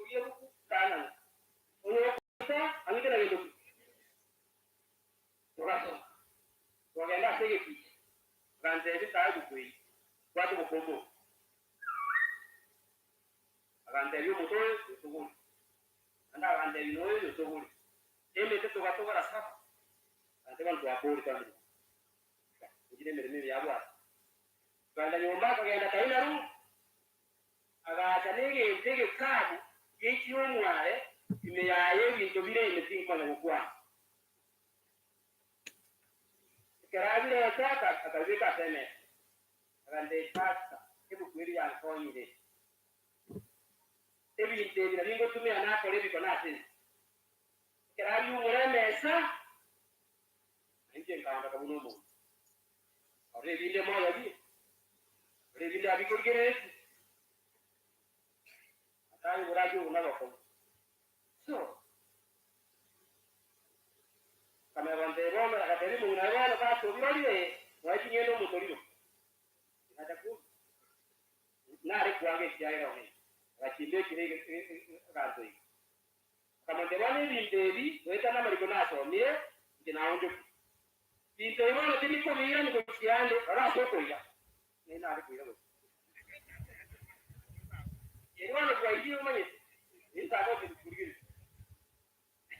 kuye ku kana oyo kwa angike na yedo toraso wagenda sege ki kanze bita ku kwatu bukombo agande byo moto tugulu anda agande bino tugulu eme te togatogara sapa ande bantu akori tambi ujine mereme byabwa kanda nyomba kagenda kainaru aga nege ntege kabu yiki omware imeyaye bintu bire imetinga na gukwa karabire ataka akabika tene agande pasta ebu kwiri ya konyire ebinte bira bingo tumia na kole biko na tene karabi umuremesa nje ngamba kabunomo ore binde moyo bi ore binde abikurgeresi atai burajo unabako so kama wande bona akateri muna bona ba to birole waji ngendo mutoriro nataku nare kwange kiaira oni akinde kirege kanto kama ndebane binde weta na mariko naso mie ndinaonjo binde bona tiniko mira ni kusiande ara soko ya nina ari kuira Ewana kwa hiyo mwenye nita hapo kufikiri.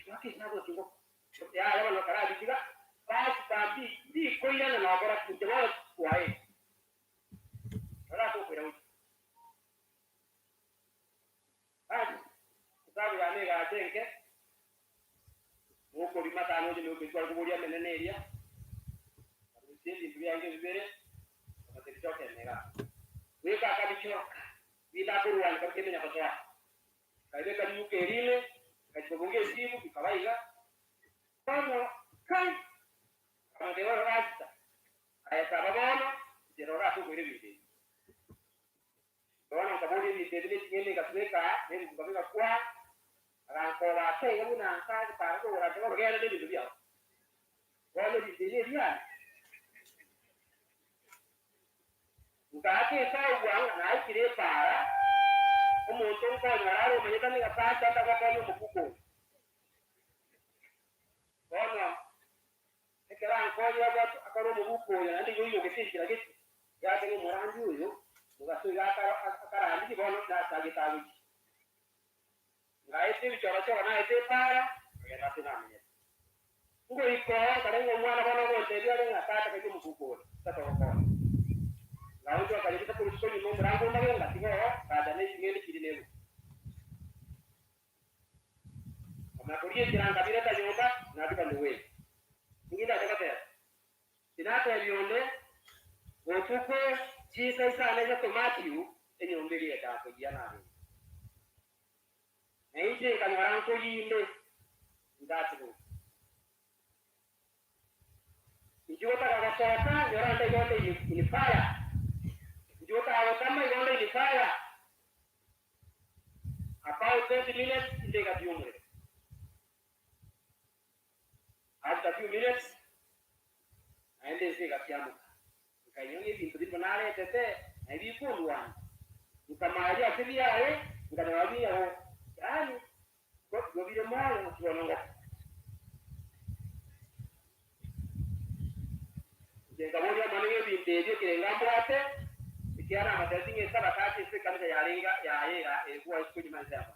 Wake nabo kingo. Ya wana karabi kiga. Basi tambi ndi koina na bora kunjwa kwae. Ara ko kwira uti. Basi sababu ya mega atenke. Uko limata anoje ni ukitwa kuburia meneneria. Sisi ndio yange vibere. Wakati mega. Weka kabichoka. Bila kuruan kwa kile nyakotoa kaide kali ukerile kachibonge simu kikawaiga kama kai kama dewa rasta aya sababono jerora tu kwere bide bwana kaburi ni dedile tingene kasweka neni kubabika kwa arankola kai nguna kazi para ko ora ko gele de bibia wale bide dia ukake sawa na ikire para umuntu ko nararo manyita ni kapata takakalo mukuko bona ekera ko ya ba akaro mukuko ya ndi yoyo kesishira giti ya tene murangi uyo mugaso ya akara andi bona na sagitalu ngaite bichora chora na ite para ya natina menya ngo iko karengo mwana bona ngo tebia lenga tata kete mukuko tata ko Lalu kalau kita terus ni mau berangkut lagi enggak tinggal keadaannya sini kiri Karena kuliah jangan kabinat aja obat, nanti kan duwe. Ini dah cakap ya. Tidak ada yang Otuko cisa sana ya tomatiu ini umbeli ya tak dia nari. Ini kan orang tu ini tidak tu. Ijo tak ada apa-apa, orang tak ada ini fire. Ijo tak ada sama yang ini fire. About 20 minutes ini kat diumur. After few minutes, and they say kat kiamu. Kayaknya ini pintu di mana tete, ini pun luan. Bukan mahu dia sedia bukan lagi yang kan, kok gue bilang malu, cuma nggak. Jadi kamu dia mana yang pintu dia kira nggak buat pikiran macam ni sahaja kasih sekarang saya ringa, ya, gua ikut di mana siapa.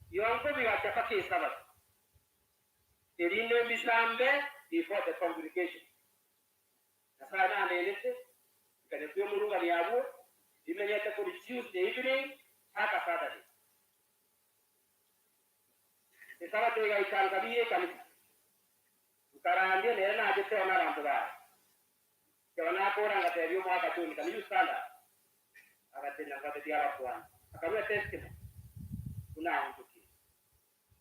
Yang kau bilang siapa kisah sahabat. Jadi ini bisa ambil before the congregation. Sana anaeleze kanisa Mungu aliabu imenyata kwa Tuesday evening hata Saturday. Sasa tu ya ikangalie kanisa. Ukarandia nena ajete ona rambuga. Kwa ko ranga tebyo mwaka tu ni kanisa standard. Akatenda kwa dia la kwan. Akamwa testimony. Kuna mtu ki.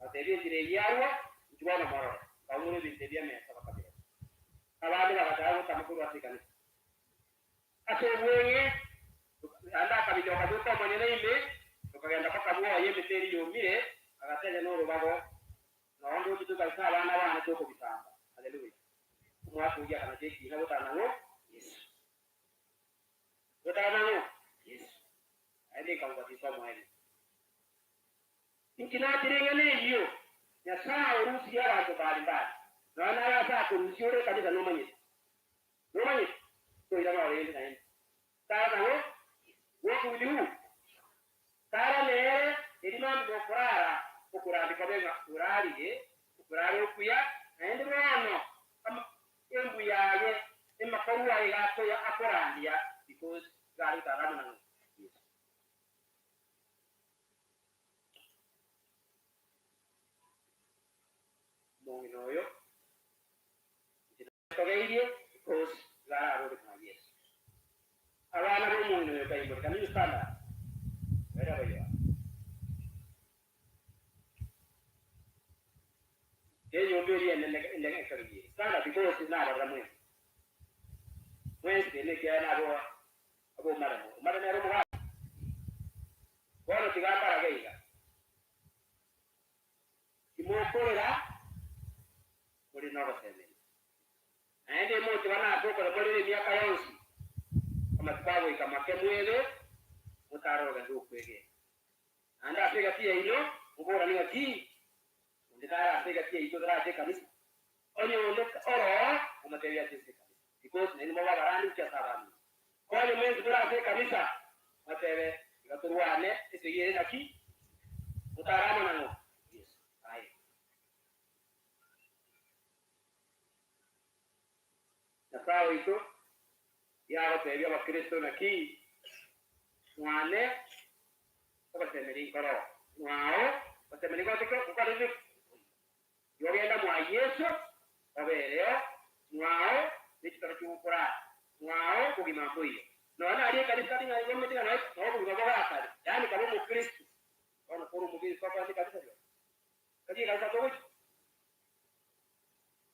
Atebye jire yarwa njwana maro. Kaumuni bintebya mesa bakabira. Abandi bakataho tamakuru asikana atobwenye anda kabijoka duka manyene ile tukagenda paka bwo yebeteri yomire agatele no rubago na ndo tuka sala na bana toko bitamba haleluya umwatu ujya kana jeki na botana ngo Yesu botana ngo Yesu ende kwa kwa somo hili Inkinatirengane iyo nyasaye urusi y'abantu bari mbali none yazakurusiyore kabisa nomanyise toira bawendi naende tara nawe wokuliu tara lere elimambi gokurara okurambika bema uraliye ukurare okuya naende bono embu yaye emakoru yaye gakoya akorandia because gari taramana monginoyo togeire because gara arore kwa Yesu abana bo monginoyo kaimori kanini sana era bayo keyo mbiri ende kariye sana because na bara mwese ne kana abo mara ne romo bono tigambara geiga imokorera muri no baseme aende moto bana akokora muri miaka yonsi kama tikago ikamake mwele mutaroga ndukwege anda afika pia hilo ubora ni ati ndikara afika pia hizo daraje kabisa onyo ndeka oro umatebia sisi kabisa because ni mwa barani cha sabani kwa hiyo mwezi bora afika kabisa matebe ngaturuane isiye naki mutarama nango yes ai sawa ito yao tebia wa Kristo naki mwane obasemeri koro wao basemeri ko tiko ukaribu yogenda mwa Yesu obereo wao nikitarakukura wao kugima koyo nona ali kanisa ni ngombe tina na kugima baba yani kama mu Kristo ona kuru mubiri kwa kwa kabisa hiyo kaji kanisa to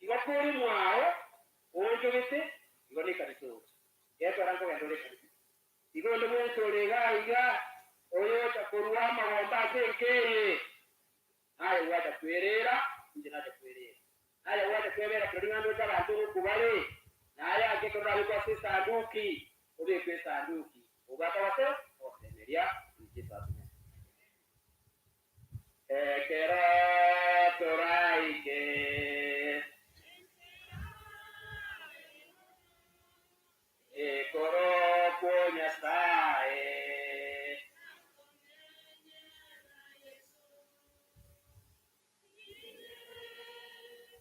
iwakuri mwao ojo bete igone kanisa yesu arango yandole kanisa igone mwenso lega oyo takurwa magomba sekeye hayo wada kwerera ndina kwerera hayo wada kwerera kuringano tabantu kubale naye akekora kwa sanduki obe kwa sanduki ubaka wase osemeria njisa kera toraike koro konya sae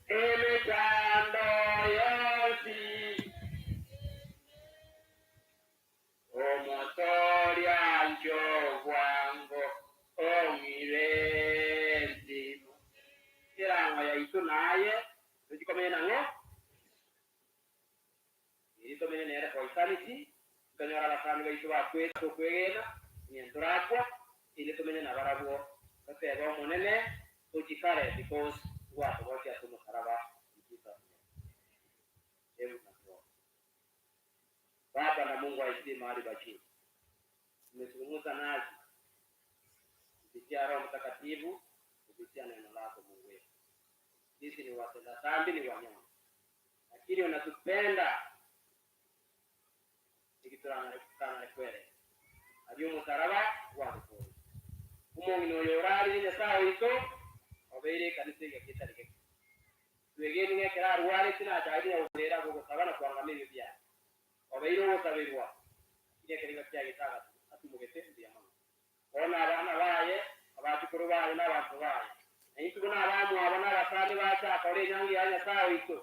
emetando yosi omotoria anjo wango ongirenti irangwa ya itu naye tujikomene nango itu menene kwa isaniti kanyara la family itu wakwetu kwegena ni ndrakwa ile tumenye na barabo bateba monene ujikare because watu wote atumo karaba ikisa hebu nakuwa Baba na Mungu aishi mahali baki tumezungumza naye kupitia Roho Mtakatifu kupitia neno lako Mungu wetu sisi ni watenda dhambi ni wanyama lakini unatupenda ikiturana kwere aliyo mutaraba wako umuntu yorari ne sawo ito obere kanise ya kitarike twegeni ngekera ruwale sina ajali ya urera go sabana kuangamia bya obere wo sabirwa ile keringa kya gitaka atumugete ndiya mama ona abana baye abatukuru baye n'abantu baye nayitu kuna abamu abana basande bacha akore nyangi ya sawo ito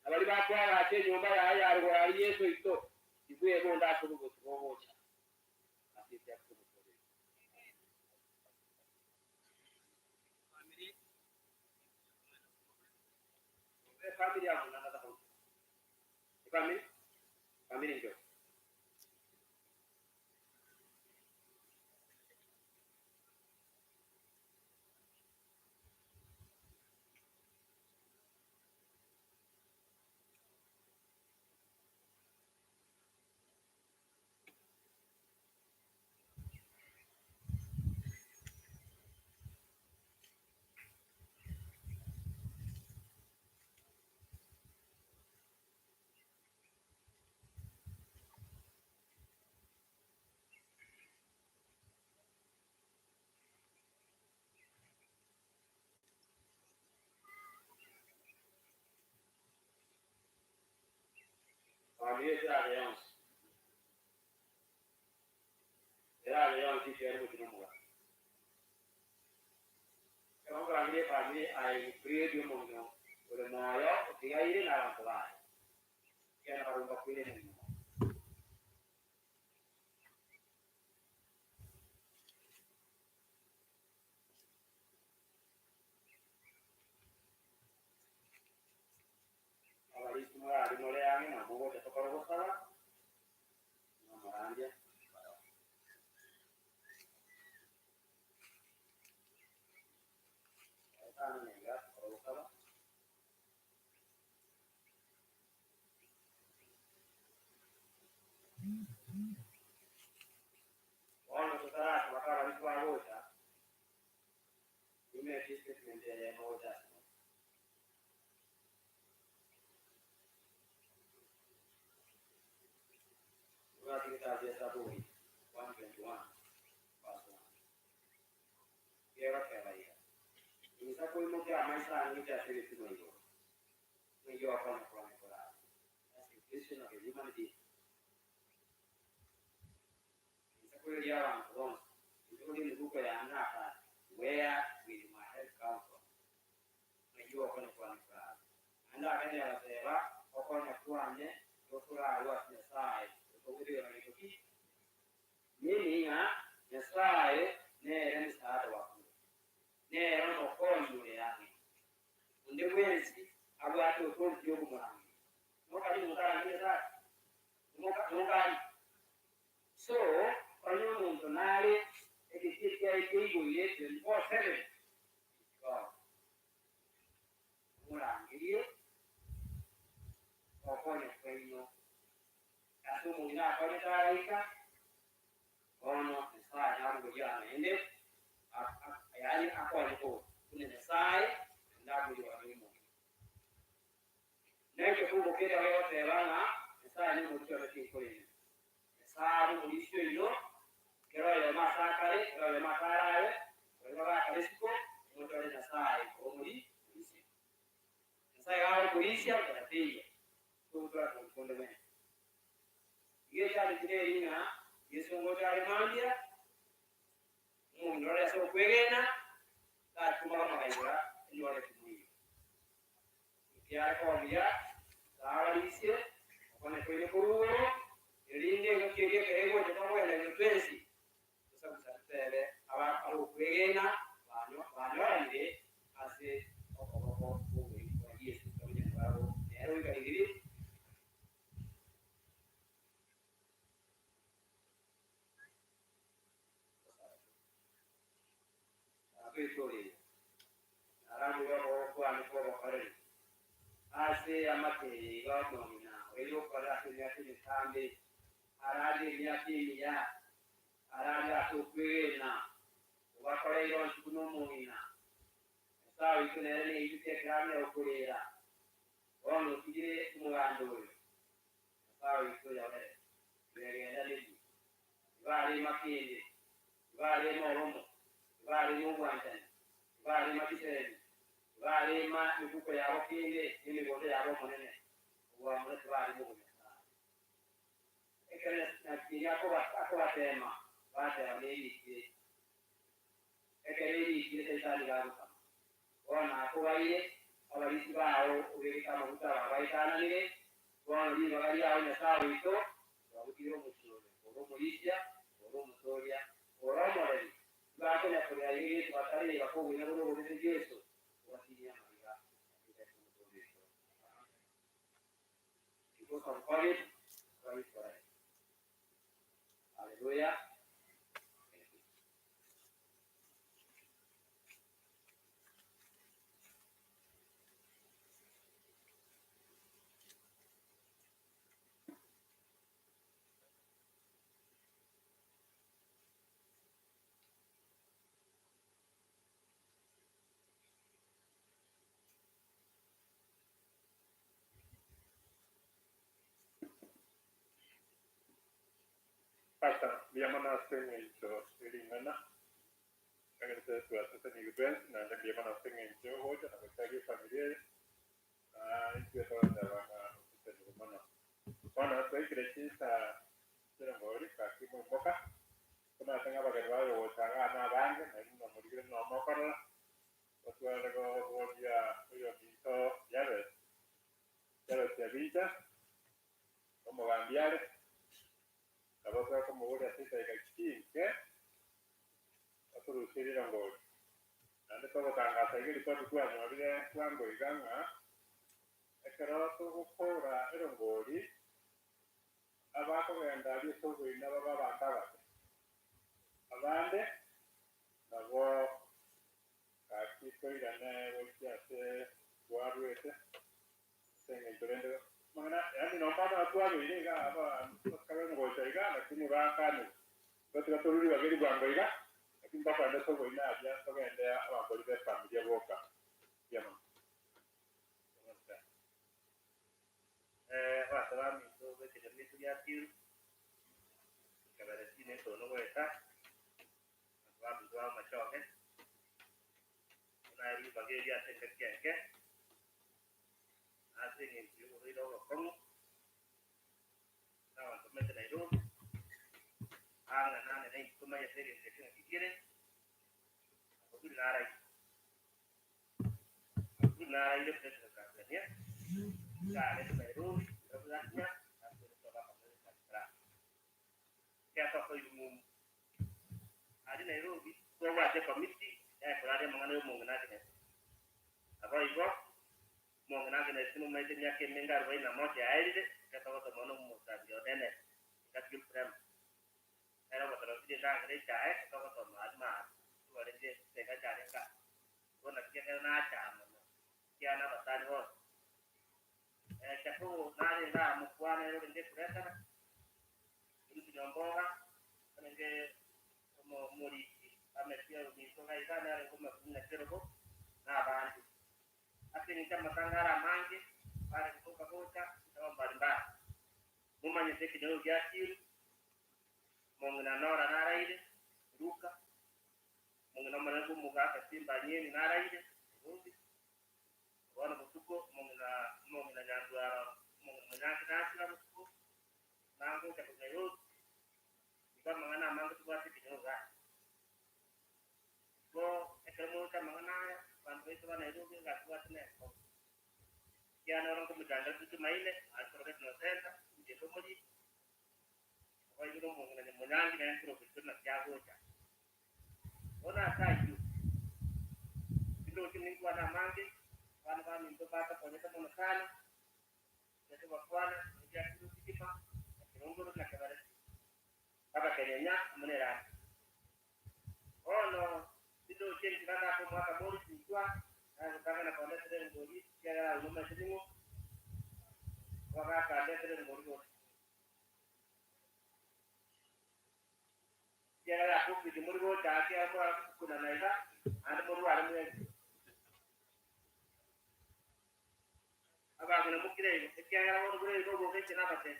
abali batwara ate nyumba ya arwo ari Yesu ito ibuye bonda kurugo tubobocha asisi akurugo family yangu na nataka family ndio familia era leon si fiero mucho no kalau familia ai create un mondo pero no yo que hay en la ciudad que era para un poco de ahora mismo no le hagan a poco de tocar gozada no maravilla esa no me gas por gozada cuando se trata de la misma bolsa y me dice que me de bolsa una actividad de esta tuya 121 paso quiero que vaya y esa fue lo que a más a mí te hace decir no yo con la Christian of humanity esa fue ya vamos including the book I'm not where will my help come from no yo con la anda que ya se va o con la cuane yo fura what the side so we do like okay meaning the side ne ran start wa ne ran o con you yani unde wensi abwato ko yo kumwana no kali mutara ni sa no kali so onye muntu nali ekitikia ekiibuye 24/7 mulangirie okonye kwenyo ate omulina akonye talayika ono esaayi namugujana ende yali akonyeko kunene saayi ndagulibwa mimu nekyo kumukira weyotebanga esaayi nimukiro kinkolini esaayi mulisyo ino kero masakale kero makalaye kero bakalisiko mutole na saayi omuli polisi saayi awo polisi akatatiya kutola kumkondo mene yesha likirina yesongota alimambya mundu so kwegena tatuma mabayira ndole kumwiyo ya kombya sawalisye okone kwene kuruwo elinde ngokirye kerego tekamwele ngotwensi kusabusatele aba alukwegena banyo ase okoboko kuwe kwa Yesu kamye babo nero ngaliri akwitoli aramu yabo kwa mikoro kare ase amateri gamomina ero para kunyati tambe arade nyati ya arade atukwena wakore iro kuno mumina sawi kunene yite grame okulera ono kigire umugando sawi ko yawe yegenda lidi bali makindi bali moromo bali mugwantani bali makiseni bali ma mikuko yabo kinde ni bote yabo monene wa mwe bali mugumesa ekene na kiya ko batema bate abeli ekene ni kitali garuka ona kubaire abalisi bawo ubirika amavuta babayitananire bona ndi bagali awo nyasawe ito babukiro musoro olumulisya olumusolya olomoreri bakenya kulya yiri batali bakobwina bolo Yesu wasinya maliga because of COVID Christ Christ hallelujah Hasta diamana sengencho iringana agente suatu seni gwen na diamana sengencho hoja na kagi familia itu itu adalah seni mana Wana kwekirechisa ngori kakimu mboka kuna tanga bagara yo tanga na bange na ino muri no mokora otwara go bodia yo bito yare vita como cambiar la boca como voy a hacer de aquí que a producir el angol ande todo tanga seguir por tu año había cuando iganga es que no todo cobra el angoli abajo de andar y todo y nada va a avanzar abande luego aquí estoy ganando voy a hacer guardo este tengo el mana yani no pana watu wao ile ga hapa kama ngo taiga lakini wakani watu turudi wageni kwa ngoiga lakini baba ndio soko ina aja soko endea aba kwa ile familia boka yama wa salami to vete de mitu ya tiu kabare tine to no weta wa mzwa machoke na ri bageri ya tekeke asing itu rido kong tawa to mete dai do anga nane dai kuma ya seri de tin kire ko narai de pete ka ya ka le dai do rabanya aku to ba ka tra ya to ko mu adi Nairobi ko wa de committee ko ade mangano mo ngana de apa ibo mongna gene sinu mai tenya ke mengar vai na mo ya ide ka to mono mo ta dio dene ka tiu prem era mo tro ti da gre cha ka to ma to re je se ka cha ka ko na ke na cha mo ya na ba ta ho cha ko na re na mo kwa ne ro de presa na ni ti jombo ga ne ge mo mori a me ti ro ni so ga ida na ko ma na ke ro na ba asing kama tangara mangi para kutoka bocha kama mbalimbali mumanye seki ndio kiasi mongina nora naraide ruka mongina mwana muga ka simba nyeni naraide rundi wana kutuko mongina nyandwa mongina kinasi na kutuko nango ka kunayo kama ngana mangu tuwa seki ndio ga ko ekemo kama ngana pantai itu mana itu nggak kuat nih. Kian orang kemudian itu maile, asal kita nonton, dia kemudian, kalau itu mau menang dengan profesor nak jago aja. Orang saya itu kini kuat amangi, kan itu kata punya teman kan, jadi waktuan dia itu kita, nunggu nak kabar. Apa kayaknya menerang. Oh no. Itu ciri kita aku mau kabur juga, karena nak ada sering bodi, kaya rumah sini, orang ada sering bodi. Kaya aku di murgo, jadi aku kuna naika, ada murgo ada ni. Agak mana mungkin ini, kaya orang murgo itu bukan cina pasti,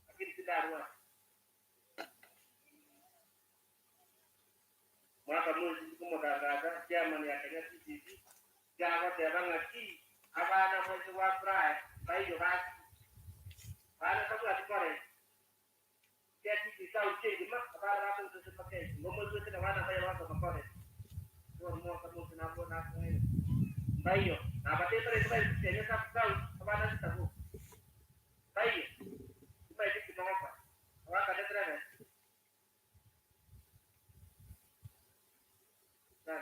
akhir tidak ada. Maka mesti kumudara zaman ya kaya sisi jago terang lagi apa ada sesuatu prai baik juga ada satu lagi kore jadi kita uji cuma apa ada itu seperti ngomong itu tidak ada saya waktu kore semua kamu kenapa nak ini baik yo nah berarti itu baik jadi satu tahu apa ada tahu baik baik itu apa apa ada terang nah,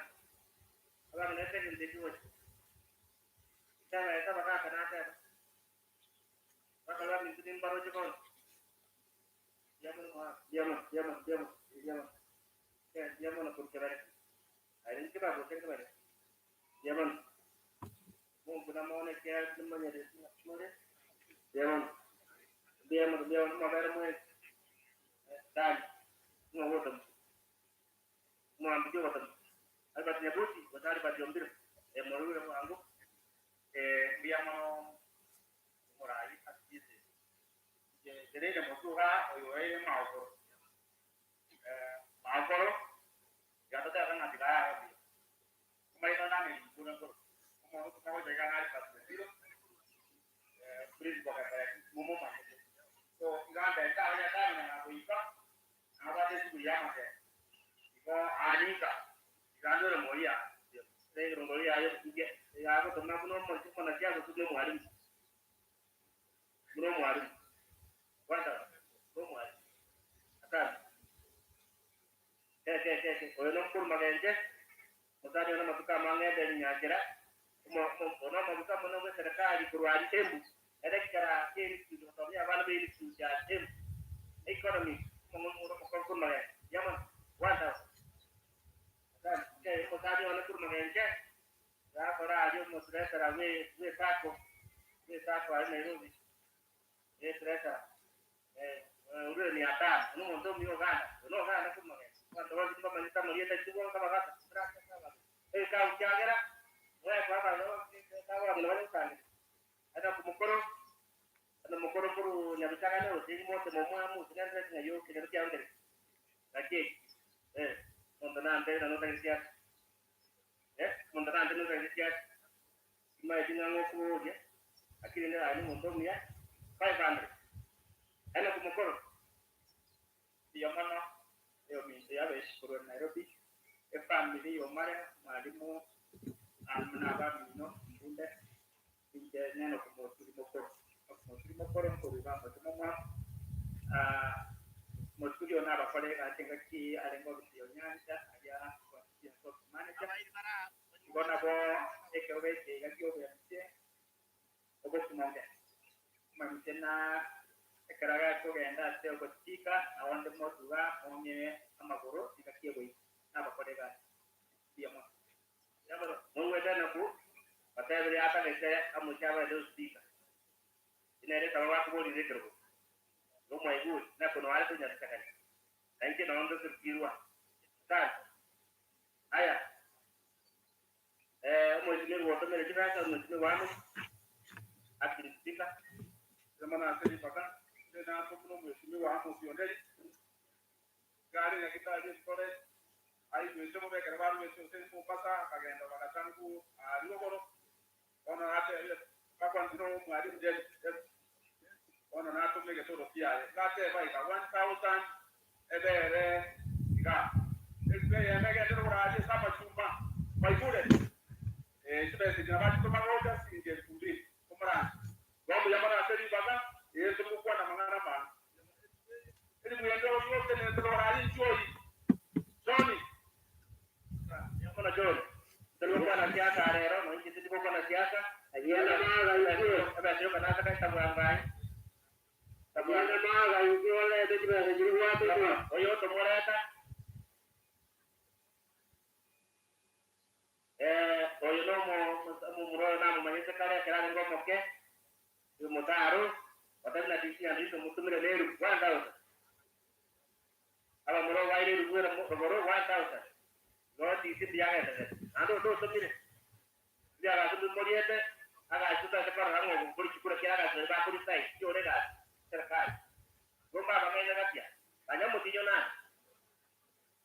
kalau kita ingin dijual, kita itu bakal kena apa? Kalau mungkin baru cukup, dia mau nak bercerai. Hari ini kita bukan kemana? Dia mau guna mau nak kaya namanya dia semua dia mau bayar mau dan mau botam, mau ambil botam. Albat nyabuti batari bat jombir moru yang anggo dia mau murai asisi jadi dia mau suka oyo mau ya tuh kan nanti kaya kembali ke nami bukan mau jaga nari pas itu beri bukan kayak mumu mah so iganda ita ya kama na kuipa abade siku ya mate ko anika iganda moria ndio moria yo kuje ya ko tuna kuno mo na kia ko mwalimu kuno mwalimu kwanza kuno mwalimu ata oyo kur magenge mutani ona matuka mangende nyakira ona mabuka mono we serikali kurwali tembu elekara kiri kutomia bana be ili ya tembu economy mo kur magenge yaman wanda ata ke mutani ona kur magenge ya para ajo mo serikali we sako ai Nairobi serikali ure ni ata no ndo mio gana kur magenge wanda wadi kama nita mlieta chuo kama kata kau kiagera wewe kwa bado kau mnaona sana ada kumukoro kuru nyabitaka leo sisi mote momu tunaanza na yo kile kia ngere lakini mondana ande na nota kia mondana ande nota kia mai dinga ngoko je akili ndio ali mondomia 500 ana kumukoro ndio maana leo mimi ya beshukuru Nairobi family yomare mwalimu almnaba mino mbunde nje neno kumoturi mokoro kuruga motuma moturi ona bakore atenga ki arengo byo nyanja aya kwa top manager ngona bo ekewete yakyo byanse obo kumonde mamtena ekaraga kugenda teo kotika awande motuga onye amagoro ikakie boyi abakorega diamo yabaro mongweda naku pataybre ata lese amuchaba de speaker inere tawa ko ri rekro no mai good na kono alto nya sakale ainke na ondo kirwa ta aya mo jime woto mere jira ta mo jime wamo akin speaker zamana asiri paka na ko mo jime wamo fiondeli gari na kita je kore ai wewe mo be grabar wewe se mo pasa kagenda wakatangu alugoro ona ate kwa kwanzo mwalimu je ona na to mege to pia kate bai ka 1000 ebere ga ebe ya mege to raje sama chumba bai kule sibesi na bati to magoda singe kundi kumra ngombe ya mara seri baka yesu mukwa na mangana ma ili muyendo yote ne to raje joy Johnny Yamana John Teloko na siasa arero no ingi tipo na siasa ayana maga yuko abajo kana kata tabangai tabana maga yuko wala de tiba jiru wato oyo to morata oyo no mo muro na mo manyesa kare kara ngo moke yo motaro watana disi andito mutumire leru 1000 aba muro waire ruwera muro 1000 no disi bianga ando do somire dia la tu moriete aga chuta se para ngo por chukura kira ga se ba por sai yore ga serikali gomba ba ngene gatia banya mutinyo na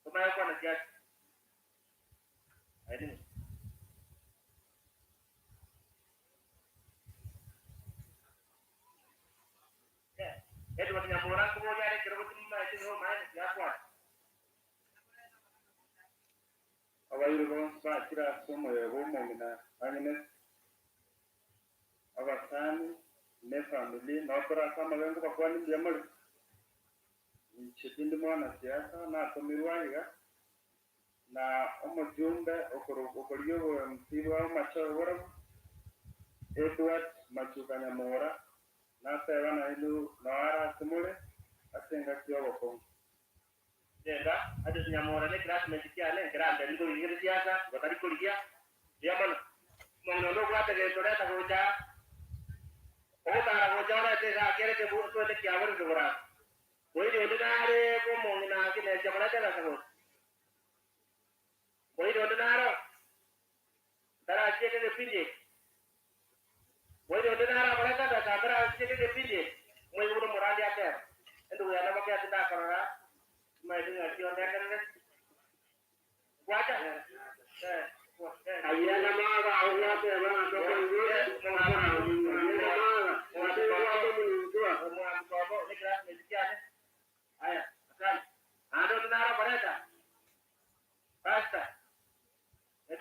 kuma kwa na siasa aidini edo ni amora ko yare kero timma eti no mai ya kwa abayirwa bakira somo yebo mumina anyene abasani ne family na opera kama wengo kwa kwani byamali chitindi mwana siasa na tomirwaiga na omujumbe okoriyo msiba macho wora Edward Machukanya Mora na seba na ilu na ara simule asenga kiyo ko Denda ade nyamora ne class mejikia ne grande ngo ngire siasa batari kulikia diamana mono ndo kwate ke toreta goja o tara goja ora te ga kere ke bu to te kya wor dora koi de odare ko mongina ke ne jamana te ga ko koi de odara tara che ke pinje koi de odara bara ta ta tara che ke pinje moi buru morali ate endo ya na ma ke ta karara mai dengar dia kan waja ayana maga Allah te bana to ko ngure maga maga ko ko ni ko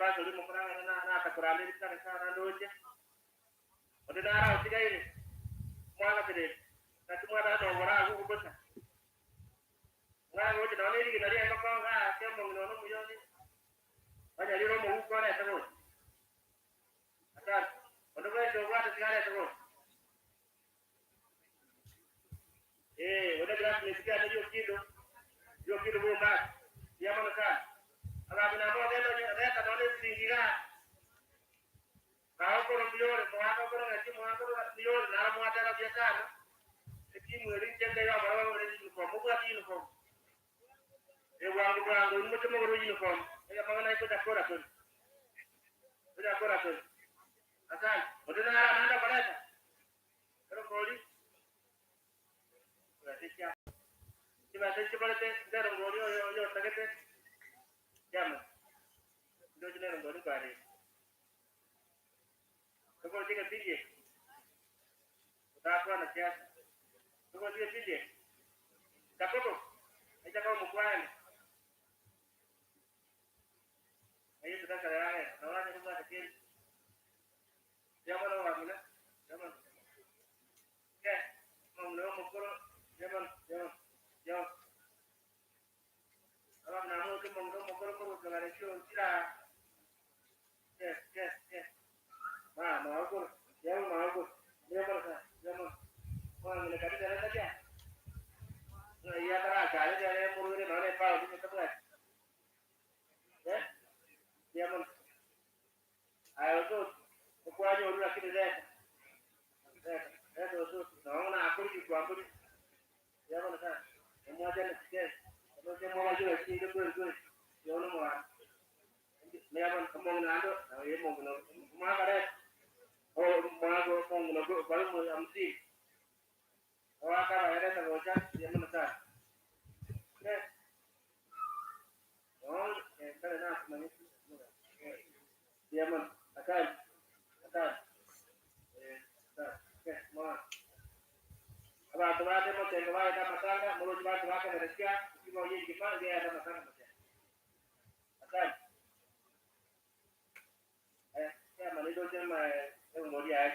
ba sori mo kurang na ta kurang ni ta na doje ode dara o tigai mwana tede na tumwa da do wara ku bota ngana ode dole ri na ri ma ko nga ke mo no mu yo ni anya ri ro mo ku na ta ko ata ode ba do wa ta tigai ta ko ode gra ni tigai na yo kilo bo ba ya mana ka ala bina mo de no de ta dole singira kau ko ro biore ko ha ko ro ngati mo ko ro biore na mo ata ra biasa na ki mo ri chen de ya ba ro ri ko mo ba ti ko e wa ngo mo te mo ro ni ko e ma na ko da ko ra ko asan o de na na da ba ta ro ko ri ra ti ya ti ba te ba te de ro ro yo ta ke te ya ma do je ro ro ba ri ko tiga pilih utakuwa na siasa ko tiga pilih tapoto aja kau mukwan ayo sudah karare nawa ni rumah kecil zaman orang mana zaman ke mau mukuro zaman alam namu ke mau mukuro ko dengan itu tidak mau ko zaman orang ini kata jalan saja iya tara jalan jalan murure mana pa ini tempat ya zaman ayo tu ko ayo ru lagi deh tu no na aku di gua aku ya mana kan semua jalan sikit kalau semua maju lagi itu tu yo no mau Meyaman kemong nando, ya mau benar, mana ada, oh mana go kemong nando, baru mau amsi, oh akar ada tergocan, dia menekan, oh, kalau nak mana, dia men, akan, mau, apa tu ada mau cakap ada masalah, mau coba ke Malaysia, kita mau jadi gimana dia ada masalah macam, akan. Ya mana itu cuma yang mau dia.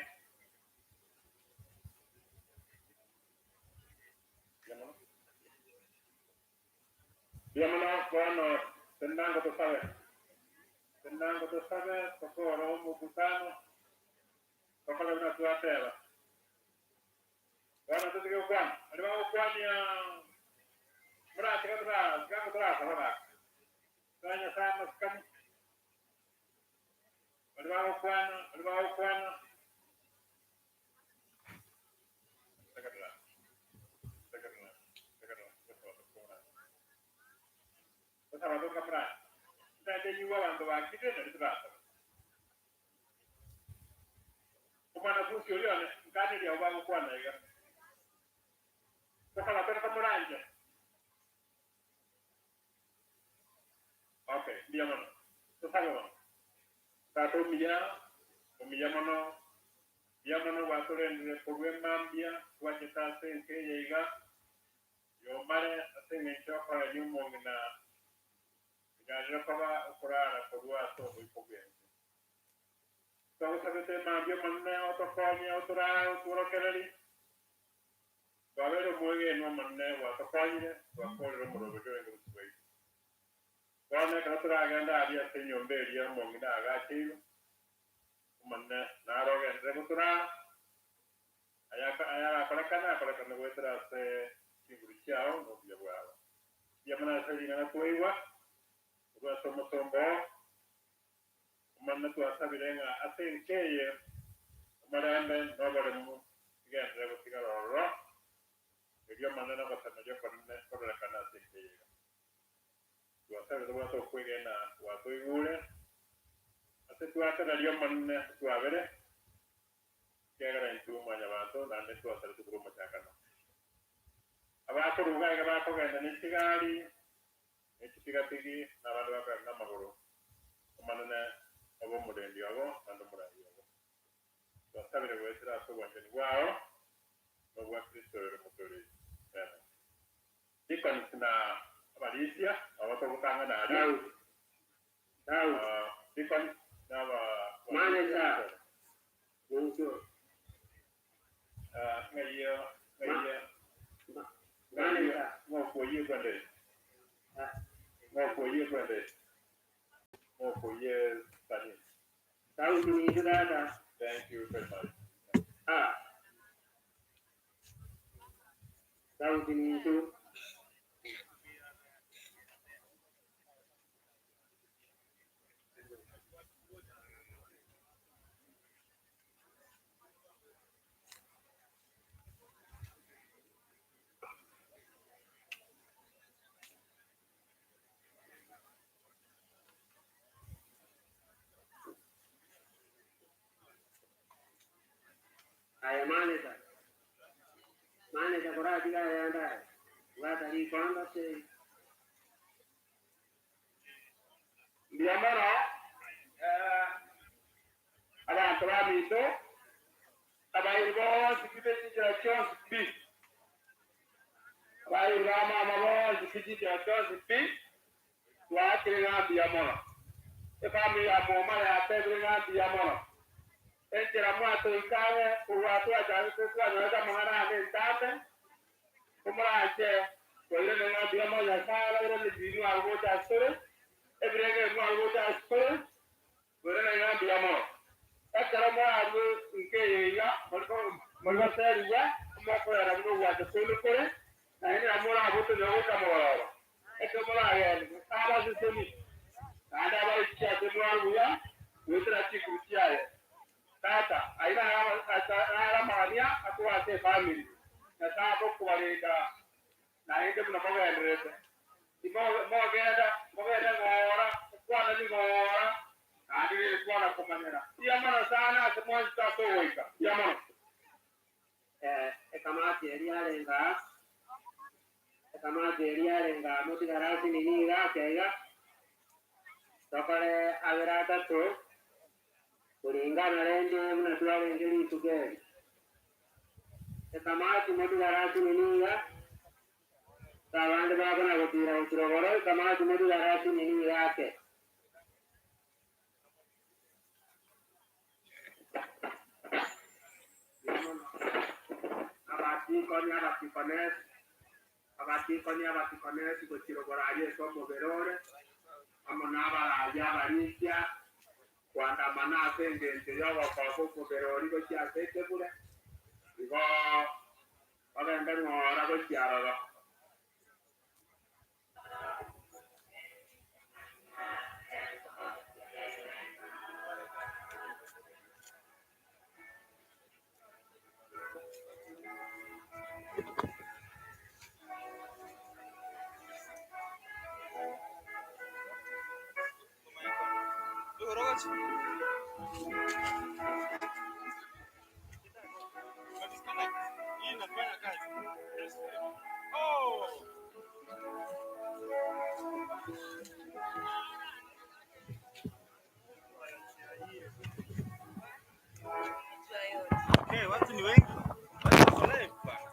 Dia mana kono tendang ke sabe, koko orang mukutano, koko lagi tua tela. Kono tu tiga kuan, ada mau kuan yang berat, kan berat. Tanya sama sekali. Ada mau kuan. Sekarang. Bersama tu kamera. Kita ada juga orang tua kita dari terasa. Kemana pun siapa ni, kan dia orang kuan lagi kan. Bersama tu kamera aja. Okey, dia mana? Bersama. Satu Mia mana? Dia mana waktu yang program dia, waktu kita sengke juga. Yo mana sengke siapa yang mau gina. Gajah kaba ukuran kedua tu berprogram. Tahu sahaja tema dia mana auto kerali. Kalau ada boleh no mana auto kerali, auto rumah betul yang sesuai. Kalau nak auto agenda dia senyum dia mungkin agak kecil. Mana naruh yang rebutura. Ayah kalau gue terasa sibuk no dia buat. Dia mana sering anak tua. Gua sombo mana tu asa bilenga asen keye maranda no baremu igen rebo tigaro dia mana na basa na japa na por la kana asen keye tu asa do to kuege na wa to igule ase tu asa na dia mana tu avere que era en tu manya bato na ne tu asa tu broma chakana aba ko ruga ga ba ko ga na tigari Etika tinggi, nama dua kan nama guru. Kemana na, abu muda yang dia abu, anda muda dia abu. Basta bila gue cerita aku buat ni wow, buat Kristo yang mukuli. Ikan sena Malaysia, awak tahu tangan ada. Tahu. Because now, manager. Manager. More for you, brother. More for you, brother. More for you, brother. Thank you very much. Thank you. Aya manager kora diga yanda watari kwanda se ndiamara abantu bamito abayirwa sikite kijira cyose bi abayirwa mama bo sikite kijira cyose bi wakire ngambi yamara efami ya moma ya tebre ngambi yamara entera mwato ikawe uwatu ajani kwa nyoza mwana ane ntate kumaraje koire ngambi yamara sala ro ni binu algo ta sore ebrege mo algo ta sore koire ngambi yamara ekara mo algo nke ya molko seria mo ko era mo wa solo kore na ni amora aboto nyogo kamara ekamara ya aba sisemi ada ba icha temwa ya wetra chikutia tata aina ala mania akwa se family na sababu kwa leda na ende kuna moga endrete moga ngora kwa na ngora adi kwa na kumanyana ya mana sana semua stato weka ya mana kama teria lenga moti garasi ni ga kaiga tokale averata to kulingana rende mna tuwale ngeli tugeri kamati moti garasi ni ga tawande baba na gotira utrogoro kamati moti garasi ni yake abati konya sikotiro boraje somo berore amonaba aja barisia kwanda mana senge ntiyawa kwa koko berori ko cia sete bure igo abenda ngora ko ciaroro Okay, watu ni wengi. Watu live bana.